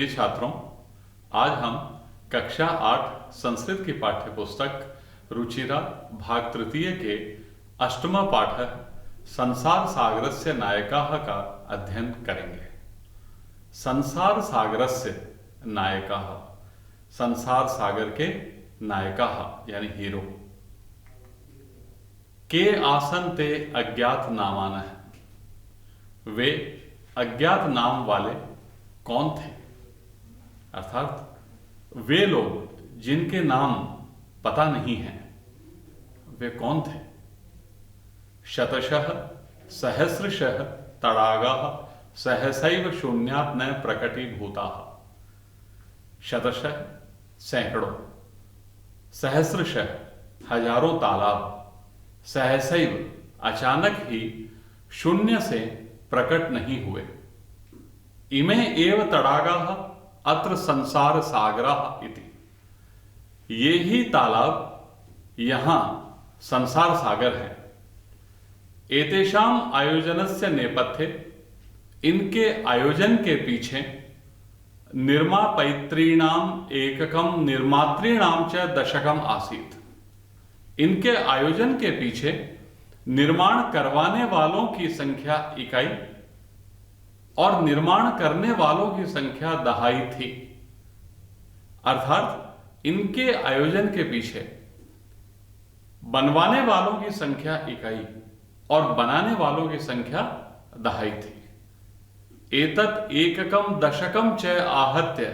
प्रिय छात्रों, आज हम कक्षा 8 संस्कृत की पाठ्य पुस्तक रुचिरा भाग तृतीय के अष्टम पाठ संसार सागरस्य नायकाः का अध्ययन करेंगे। संसार सागरस्य नायकाः, संसार सागर के नायकाः यानी हीरो। के आसन ते अज्ञात नामानः, वे अज्ञात नाम वाले कौन थे? अर्थात वे लोग जिनके नाम पता नहीं हैं, वे कौन थे? शतशः सहस्रशः तडागाः सहसैव शून्यात् न प्रकटीभूताः। शतशः सैकड़ों, सहस्रशः हजारों तालाब, सहसैव अचानक ही शून्य से प्रकट नहीं हुए। इमे एव तडागाः अत्र संसार सागराः इति, ये ही तालाब यहां संसार सागर है। एतेषाम आयोजनस्य नेपथ्ये, इनके आयोजन के पीछे निर्मापैतॄणाम एककम निर्मातॄणाम च दशकम आसीत्। इनके आयोजन के पीछे निर्माण करवाने वालों की संख्या इकाई और निर्माण करने वालों की संख्या दहाई थी। अर्थात इनके आयोजन के पीछे बनवाने वालों की संख्या इकाई और बनाने वालों की संख्या दहाई थी। एतत् एककम दशकम च आहत्य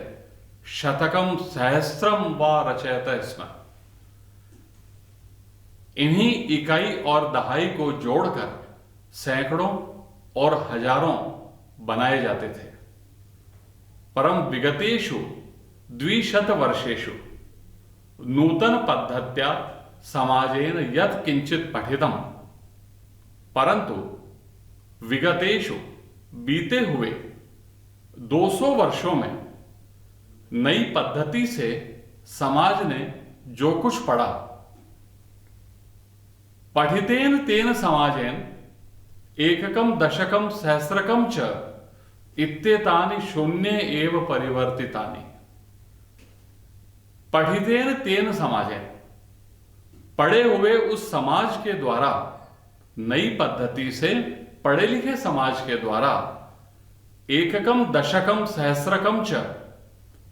शतकम सहस्रम वा रचयत स्म। इन्हीं इकाई और दहाई को जोड़कर सैकड़ों और हजारों बनाए जाते थे। परम विगतेषु 200 वर्षेषु नूतन पद्धत्या समाजेन यत् किंचित पठितम, परंतु विगतेषु बीते हुए 200 वर्षों में नई पद्धति से समाज ने जो कुछ पढ़ा, पठितेन तेन समाजेन एककम दशकम सहस्रकम च इत्येतानि शून्ये एव परिवर्तितानि। पठितेन तेन समाजेन, पढ़े हुए उस समाज के द्वारा, नई पद्धति से पढ़े लिखे समाज के द्वारा एककम दशकम सहस्रकम च,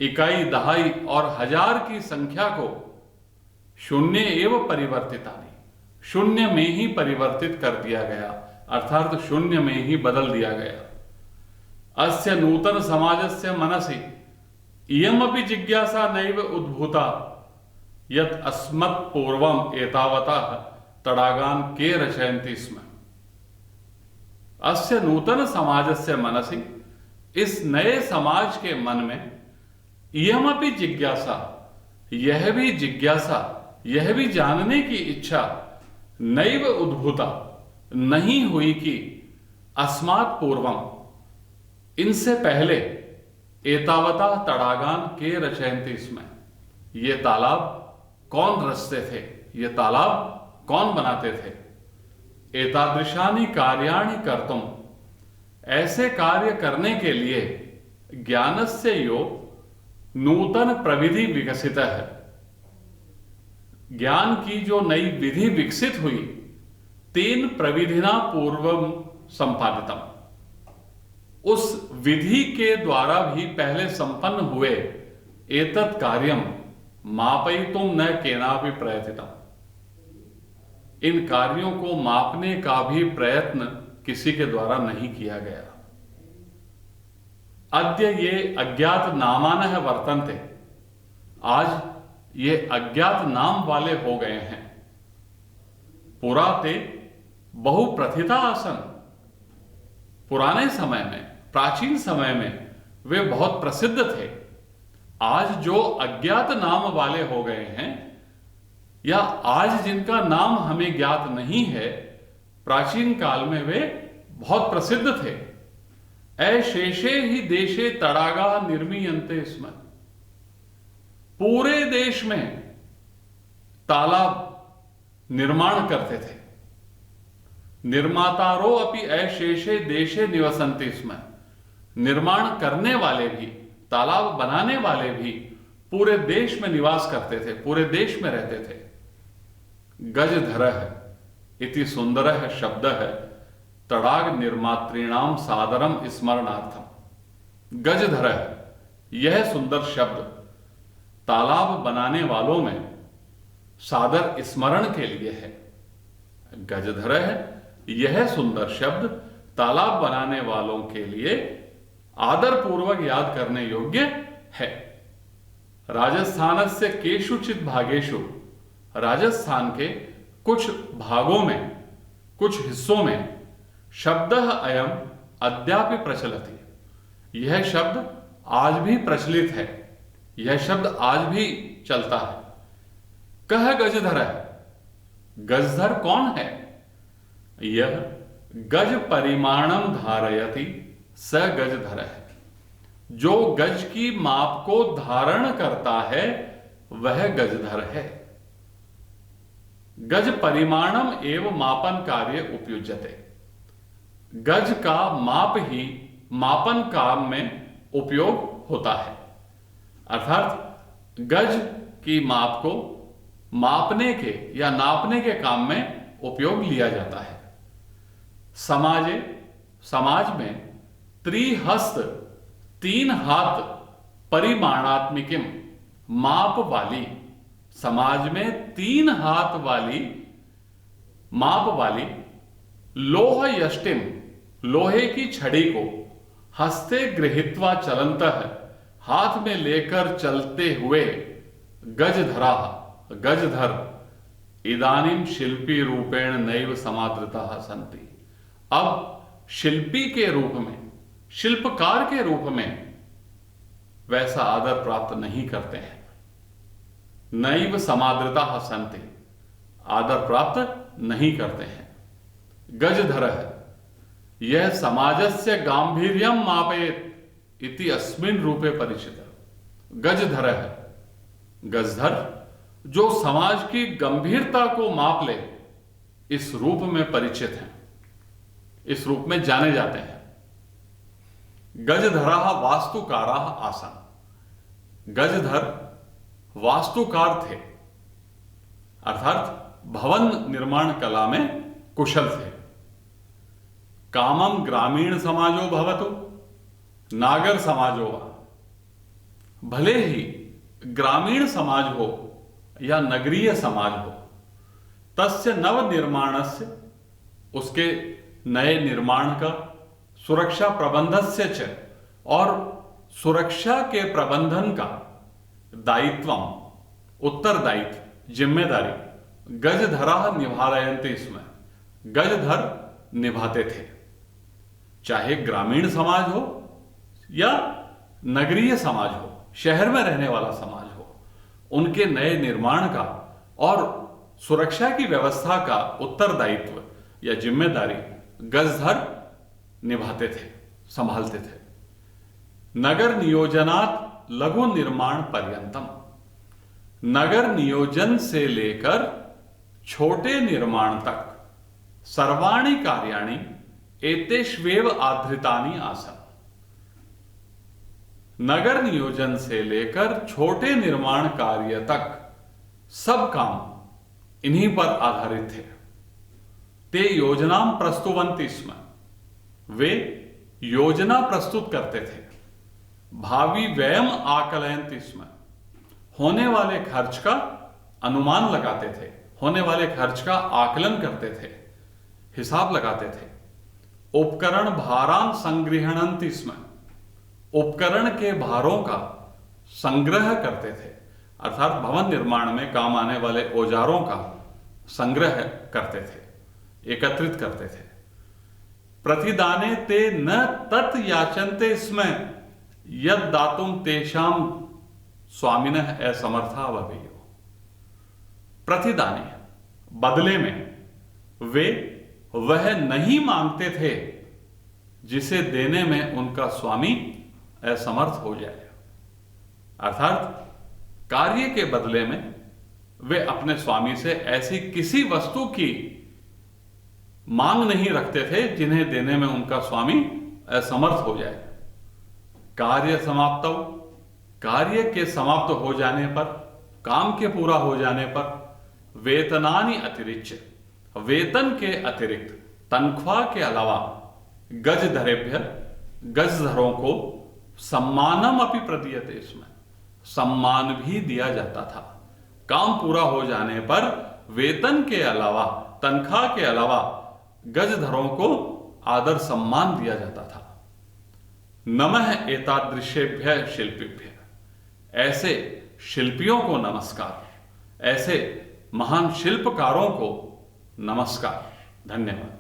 इकाई दहाई और हजार की संख्या को शून्य एव परिवर्तितानि, शून्य में ही परिवर्तित कर दिया गया, अर्थात शून्य में ही बदल दिया गया। अस्य नूतन समाजस्य मनसि इयमपि जिज्ञासा नैव उद्भूता यत् अस्मत् पूर्वम एतावता तडागान के रचयन्ति स्म। अस्य नूतन समाजस्य मनसि, इस नए समाज के मन में इयमपि जिज्ञासा, यह भी जिज्ञासा, यह भी जानने की इच्छा नैव उद्भूता, नहीं हुई कि अस्मात् पूर्वम, इनसे पहले एतावता तडागान के रचयन्ति स्म, ये तालाब कौन रचते थे, ये तालाब कौन बनाते थे। एतादृशानि कार्याणि कर्तुम, ऐसे कार्य करने के लिए ज्ञानस्य यो नूतन प्रविधि विकसित है, ज्ञान की जो नई विधि विकसित हुई, तेन प्रविधिना पूर्वम संपादितम, उस विधि के द्वारा भी पहले संपन्न हुए एतत् कार्यम मापयितुम न केनापि प्रयतितम, इन कार्यों को मापने का भी प्रयत्न किसी के द्वारा नहीं किया गया। अद्य ये अज्ञात नामानः वर्तन्ते, आज ये अज्ञात नाम वाले हो गए हैं। पुरा ते बहु प्रथिता आसन, पुराने समय में, प्राचीन समय में वे बहुत प्रसिद्ध थे। आज जो अज्ञात नाम वाले हो गए हैं, या आज जिनका नाम हमें ज्ञात नहीं है, प्राचीन काल में वे बहुत प्रसिद्ध थे। अशेषे ही देशे तडागा निर्मीयन्ते स्म, पूरे देश में तालाब निर्माण करते थे। निर्मातारो अपि अशेषे देशे निवसन्ति स्म, निर्माण करने वाले भी तालाब बनाने वाले भी पूरे देश में निवास करते थे, पूरे देश में रहते थे। गजधरः इति सुंदरः शब्दः तड़ाग निर्मातृणाम सादरम स्मरणार्थम। गजधरः, यह सुंदर शब्द तालाब बनाने वालों में सादर स्मरण के लिए है। गजधरः, यह सुंदर शब्द तालाब बनाने वालों के लिए आदर पूर्वक याद करने योग्य है। राजस्थान से केषुचित भागेषु, राजस्थान के कुछ भागों में, कुछ हिस्सों में शब्दः अयम अद्यापि प्रचलति, यह शब्द आज भी प्रचलित है, यह शब्द आज भी चलता है। कह गजधरः, गजधर कौन है? यह गज परिमाणम धारयति स गजधरः, जो गज की माप को धारण करता है वह गजधर है। गज परिमाणम एवं मापन कार्य उपयुज्यते, गज का माप ही मापन काम में उपयोग होता है। अर्थात गज की माप को मापने के या नापने के काम में उपयोग लिया जाता है। समाजे, समाज में त्रिहस्त, 3 हाथ परिमाणात्मिकिम, माप वाली, समाज में 3 हाथ वाली माप वाली लोह यष्टिम, लोहे की छड़ी को हस्ते गृहीत्वा चलंतः, हाथ में लेकर चलते हुए गजधरा, गजधर इदानीम शिल्पी रूपेण नैव समादृताः सन्ति, अब शिल्पी के रूप में, शिल्पकार के रूप में वैसा आदर प्राप्त नहीं करते हैं। नैव समादृताः सन्ति, आदर प्राप्त नहीं करते हैं। गजधरः, यह समाजस्य गांभीर्यम मापयेत् इति अस्मिन् रूपे परिचितः। गजधरः, गजधर जो समाज की गंभीरता को माप ले, इस रूप में परिचित हैं, इस रूप में जाने जाते हैं। गजधराः वास्तुकाराः आसन्, गजधर वास्तुकार थे, अर्थात भवन निर्माण कला में कुशल थे। कामम ग्रामीण समाजो भवतु नागर समाजो वा, भले ही ग्रामीण समाज हो या नगरीय समाज हो, तस्य नव निर्माणस्य, उसके नए निर्माण का, सुरक्षा प्रबंधस्य च, और सुरक्षा के प्रबंधन का, दायित्वम, उत्तरदायित्व, जिम्मेदारी गजधराः निभारयन्ति स्म, गजधर निभाते थे। चाहे ग्रामीण समाज हो या नगरीय समाज हो, शहर में रहने वाला समाज हो, उनके नए निर्माण का और सुरक्षा की व्यवस्था का उत्तरदायित्व या जिम्मेदारी गजधर निभाते थे, संभालते थे। नगर नियोजनात् लघु निर्माण पर्यंतम, नगर नियोजन से लेकर छोटे निर्माण तक सर्वाणि कार्याणि एतेष्वेव आधृतानि आसन्, नगर नियोजन से लेकर छोटे निर्माण कार्य तक सब काम इन्हीं पर आधारित थे। ते योजनाम प्रस्तुवन्ति स्म, वे योजना प्रस्तुत करते थे। भावी व्ययम आकलयन्ति स्म, होने वाले खर्च का अनुमान लगाते थे, होने वाले खर्च का आकलन करते थे, हिसाब लगाते थे। उपकरण भारान संग्रहणन्ति स्म, उपकरण के भारों का संग्रह करते थे, अर्थात भवन निर्माण में काम आने वाले औजारों का संग्रह करते थे, एकत्रित करते थे। प्रतिदाने ते न तत् याचन्ते स्म यद दातुम तेषाम स्वामिनः असमर्था भवेयुः। प्रतिदाने, बदले में वे वह नहीं मांगते थे जिसे देने में उनका स्वामी असमर्थ हो जाए, अर्थात कार्य के बदले में वे अपने स्वामी से ऐसी किसी वस्तु की मांग नहीं रखते थे जिन्हें देने में उनका स्वामी असमर्थ हो जाए। कार्य समाप्तौ कार्य के समाप्त हो जाने पर, काम के पूरा हो जाने पर वेतनानि अतिरिच्य, वेतन के अतिरिक्त, तनख्वाह के अलावा गजधरेभ्य, गजधरों को सम्मानम अपि प्रदीयते, इसमें सम्मान भी दिया जाता था। काम पूरा हो जाने पर वेतन के अलावा, तनख्वाह के अलावा गजधरों को आदर सम्मान दिया जाता था। नमः एतादृशेभ्य शिल्पिभ्य, ऐसे शिल्पियों को नमस्कार, ऐसे महान शिल्पकारों को नमस्कार। धन्यवाद।